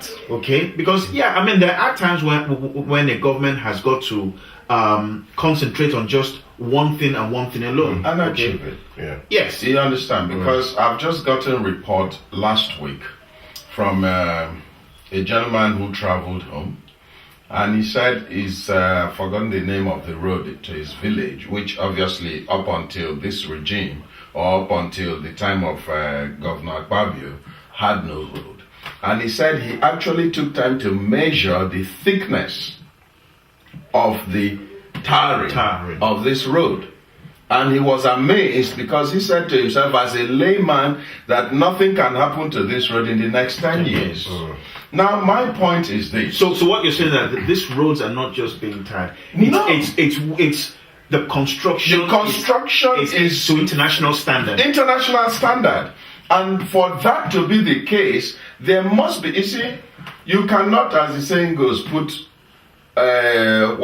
that, okay? Because there are times when a government has got to concentrate on just one thing and one thing alone. And achieve it. Yeah. Yes. You understand? Because I've just gotten a report last week from a gentleman who traveled home. And he said he's forgotten the name of the road to his village, which obviously up until this regime, or up until the time of Governor Akpabio, had no road. And he said he actually took time to measure the thickness of the tarring of this road. And he was amazed because he said to himself as a layman that nothing can happen to this road in the next 10 years. Now, my point is this. So what you're saying is that these roads are not just being tarred. It's the construction. The construction is to international standard. International standard. And for that to be the case, there must be, you see, you cannot, as the saying goes, put a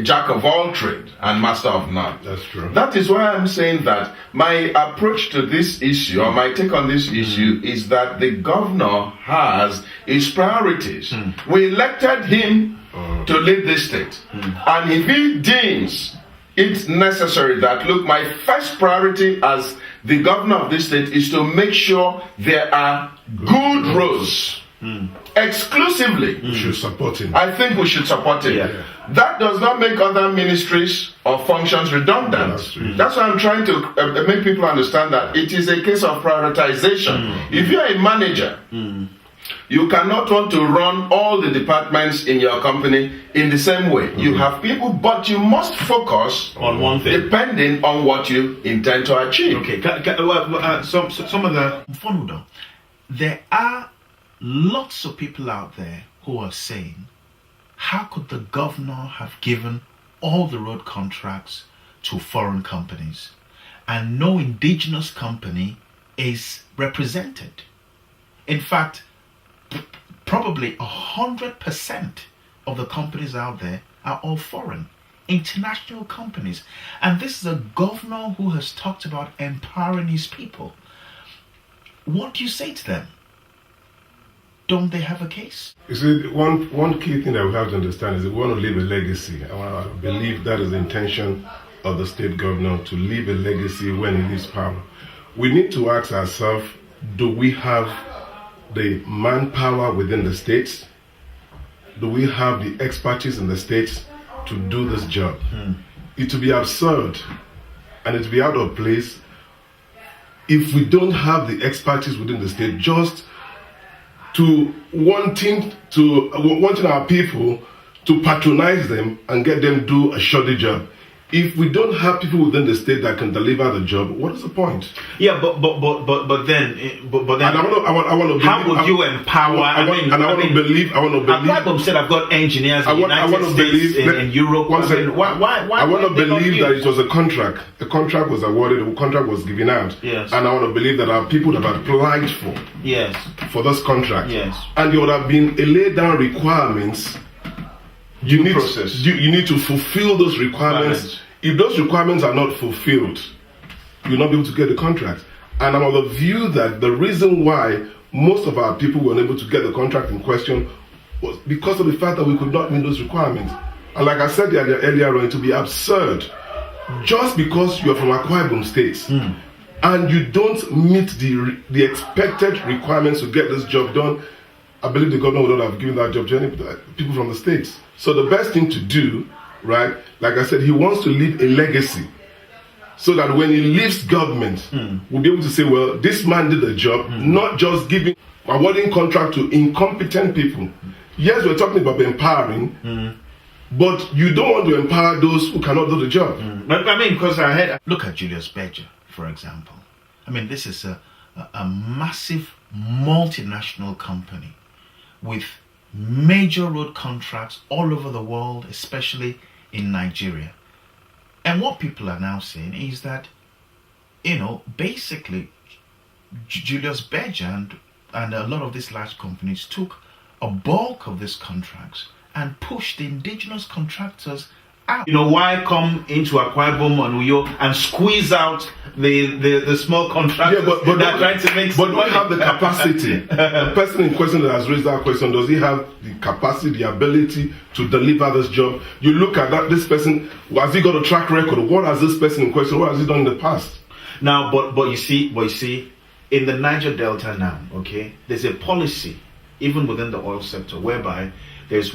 jack of all trade and master of none. That's true. That is why I'm saying that my approach to this issue, or my take on this issue, is that the governor has his priorities. We elected him to lead this state. And if he deems it necessary that, look, my first priority as the governor of this state is to make sure there are good roads. Exclusively. We should support him. I think we should support him. Yeah. That does not make other ministries or functions redundant. That's why I'm trying to make people understand that it is a case of prioritization. If you're a manager, you cannot want to run all the departments in your company in the same way. You have people, but you must focus on one thing, depending on what you intend to achieve. Okay. Some of the there are lots of people out there who are saying, how could the governor have given all the road contracts to foreign companies and no indigenous company is represented? In fact, probably 100% of the companies out there are all foreign, international companies. And this is a governor who has talked about empowering his people. What do you say to them? Don't they have a case? You see, one key thing that we have to understand is that we want to leave a legacy. I believe that is the intention of the state governor, to leave a legacy when he leaves power. We need to ask ourselves, do we have the manpower within the states? Do we have the expertise in the states to do this job? It would be absurd and it would be out of place if we don't have the expertise within the state, just to wanting our people to patronize them and get them do a shoddy job. If we don't have people within the state that can deliver the job, what is the point? Yeah, but then And I want to believe, how would you empower? I want to believe. Akwa Ibom said, I've got engineers in the United States, in Europe. Why I want to believe that it was a contract. A contract was awarded. A contract was given out. Yes. And I want to believe that our people that have applied for this contract. Yes. And there would have been a laid down requirements. You need to fulfill those requirements. If those requirements are not fulfilled, you'll not be able to get the contract. And I'm of the view that the reason why most of our people were unable to get the contract in question was because of the fact that we could not meet those requirements. And like I said earlier on, it would be absurd just because you're from Akwa Ibom State and you don't meet the expected requirements to get this job done. I believe the governor would not have given that job to any people from the states. So the best thing to do, right, like I said, he wants to leave a legacy so that when he leaves government, we'll be able to say, well, this man did the job, not just awarding contract to incompetent people. Yes, we're talking about empowering, but you don't want to empower those who cannot do the job. But I mean, because look at Julius Berger, for example. I mean, this is a massive multinational company with major road contracts all over the world, especially in Nigeria. And what people are now saying is that, basically Julius Berger and a lot of these large companies took a bulk of these contracts and pushed the indigenous contractors out. Why come into Akwa Ibom and Uyo and squeeze out the small contractors that are trying to make But do we have the capacity? The person in question that has raised that question, does he have the capacity, the ability to deliver this job? You look at this person, has he got a track record? What has this person in question, what has he done in the past? Now, but you see, in the Niger Delta now, okay, there's a policy, even within the oil sector, whereby there is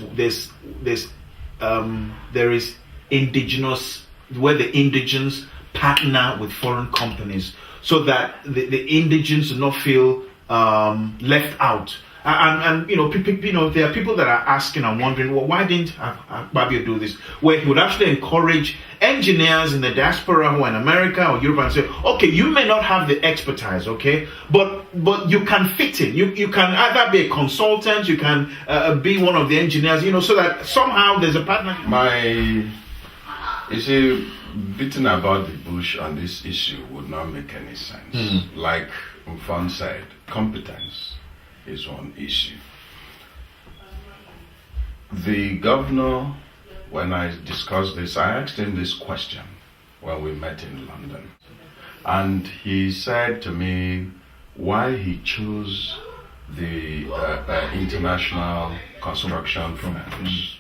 indigenous, where the indigens partner with foreign companies, so that the indigens do not feel left out. And there are people that are asking and wondering, well, why didn't Akpabio do this? Where he would actually encourage engineers in the diaspora who are in America or Europe and say, okay, you may not have the expertise, okay, but you can fit in. You can either be a consultant, you can be one of the engineers, so that somehow there's a partnership. You see, beating about the bush on this issue would not make any sense. Like Mfon said, competence is one issue. The governor, when I discussed this, I asked him this question when we met in London. And he said to me why he chose the international construction firms